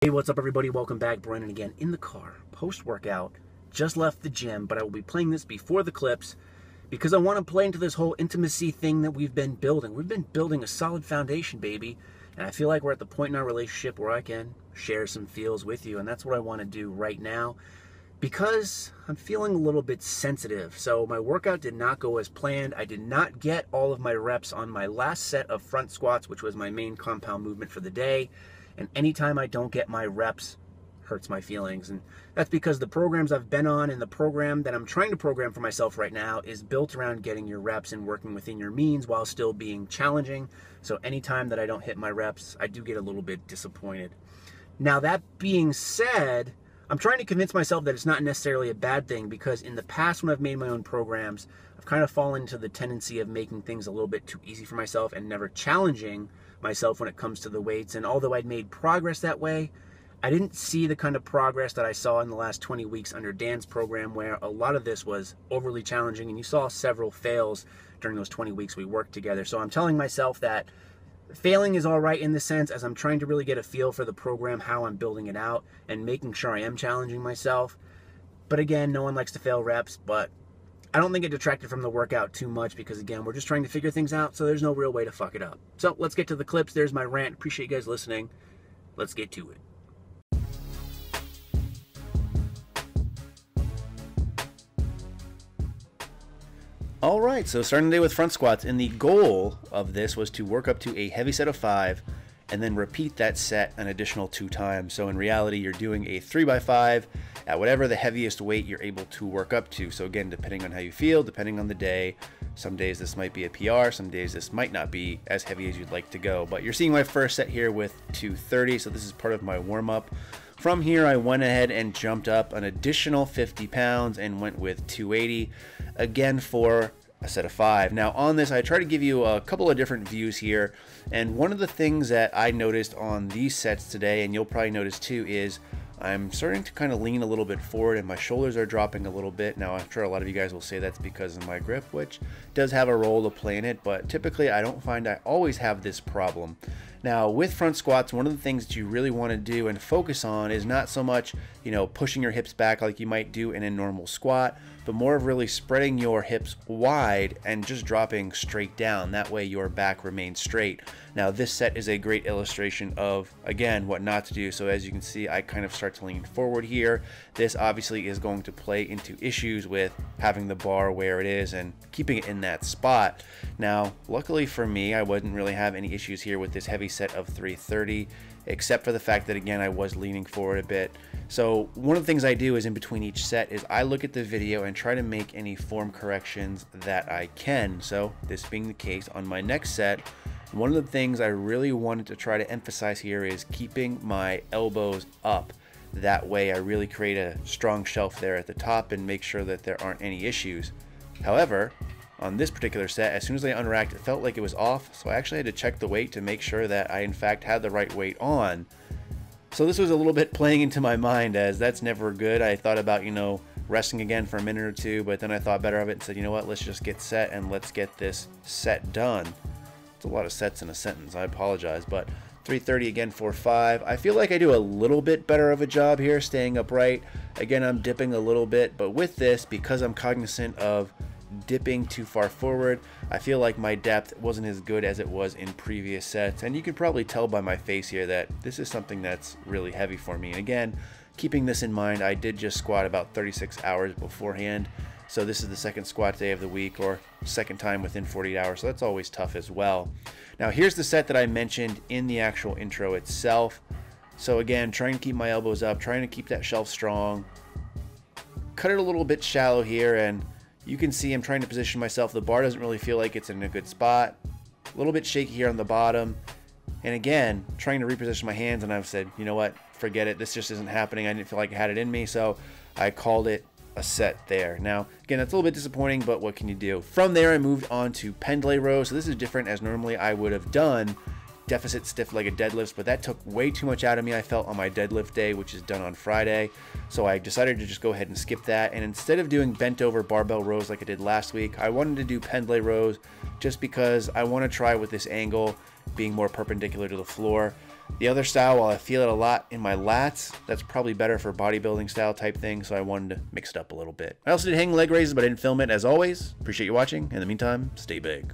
Hey, what's up everybody? Welcome back. Brennan again in the car, post-workout. Just left the gym, but I will be playing this before the clips because I want to play into this whole intimacy thing that we've been building. We've been building a solid foundation, baby. And I feel like we're at the point in our relationship where I can share some feels with you. And that's what I want to do right now because I'm feeling a little bit sensitive. So my workout did not go as planned. I did not get all of my reps on my last set of front squats, which was my main compound movement for the day. And anytime I don't get my reps, hurts my feelings. And that's because the programs I've been on and the program that I'm trying to program for myself right now is built around getting your reps and working within your means while still being challenging. So anytime that I don't hit my reps, I do get a little bit disappointed. Now that being said, I'm trying to convince myself that it's not necessarily a bad thing because in the past when I've made my own programs, I've kind of fallen into the tendency of making things a little bit too easy for myself and never challenging myself when it comes to the weights. And although I'd made progress that way, I didn't see the kind of progress that I saw in the last 20 weeks under Dan's program, where a lot of this was overly challenging, and you saw several fails during those 20 weeks we worked together. So I'm telling myself that failing is all right in the sense as I'm trying to really get a feel for the program, how I'm building it out, and making sure I am challenging myself. But again, no one likes to fail reps, but I don't think it detracted from the workout too much because, again, we're just trying to figure things out, so there's no real way to fuck it up. So let's get to the clips. There's my rant. Appreciate you guys listening. Let's get to it. All right, so starting the day with front squats, and the goal of this was to work up to a heavy set of 5 and then repeat that set an additional 2 times. So in reality, you're doing a 3x5 at whatever the heaviest weight you're able to work up to. So again, depending on how you feel, depending on the day, some days this might be a PR, some days this might not be as heavy as you'd like to go. But you're seeing my first set here with 230, so this is part of my warm-up. From here, I went ahead and jumped up an additional 50 pounds and went with 280, again for a set of 5. Now on this, I try to give you a couple of different views here, and one of the things that I noticed on these sets today, and you'll probably notice too, is I'm starting to kind of lean a little bit forward and my shoulders are dropping a little bit. Now I'm sure a lot of you guys will say that's because of my grip, which does have a role to play in it, but typically I don't find I always have this problem. Now with front squats, one of the things that you really want to do and focus on is not so much, pushing your hips back like you might do in a normal squat, but more of really spreading your hips wide and just dropping straight down. That way your back remains straight. Now this set is a great illustration of, again, what not to do. So as you can see, I kind of start to lean forward here. This obviously is going to play into issues with having the bar where it is and keeping it in that spot. Now, luckily for me, I wouldn't really have any issues here with this heavy set of 330, except for the fact that, again, I was leaning forward a bit. So one of the things I do is in between each set is I look at the video and try to make any form corrections that I can. So this being the case on my next set, one of the things I really wanted to try to emphasize here is keeping my elbows up. That way I really create a strong shelf there at the top and make sure that there aren't any issues. However, on this particular set, as soon as I unracked, it felt like it was off, so I actually had to check the weight to make sure that I in fact had the right weight on. So this was a little bit playing into my mind, as that's never good. I thought about, resting again for a minute or two, but then I thought better of it and said, you know what, let's just get set and let's get this set done. It's a lot of sets in a sentence, I apologize, but 330 again for 5. I feel like I do a little bit better of a job here staying upright. Again, I'm dipping a little bit, but with this, because I'm cognizant of dipping too far forward, I feel like my depth wasn't as good as it was in previous sets, and you can probably tell by my face here that this is something that's really heavy for me. And again, keeping this in mind, I did just squat about 36 hours beforehand, so this is the second squat day of the week, or second time within 48 hours, so that's always tough as well. Now here's the set that I mentioned in the actual intro itself. So again, trying to keep my elbows up, trying to keep that shelf strong, cut it a little bit shallow here, and you can see I'm trying to position myself. The bar doesn't really feel like it's in a good spot. A little bit shaky here on the bottom. And again, trying to reposition my hands, and I've said, you know what, forget it. This just isn't happening. I didn't feel like I had it in me, so I called it a set there. Now, again, that's a little bit disappointing, but what can you do? From there, I moved on to pendlay rows. So this is different, as normally I would have done deficit stiff-legged deadlifts, but that took way too much out of me, I felt, on my deadlift day, which is done on Friday. So I decided to just go ahead and skip that, and instead of doing bent over barbell rows like I did last week, I wanted to do pendlay rows just because I want to try with this angle being more perpendicular to the floor. The other style, while I feel it a lot in my lats, that's probably better for bodybuilding style type thing, so I wanted to mix it up a little bit. I also did hanging leg raises, but I didn't film it as always. Appreciate you watching. In the meantime, stay big.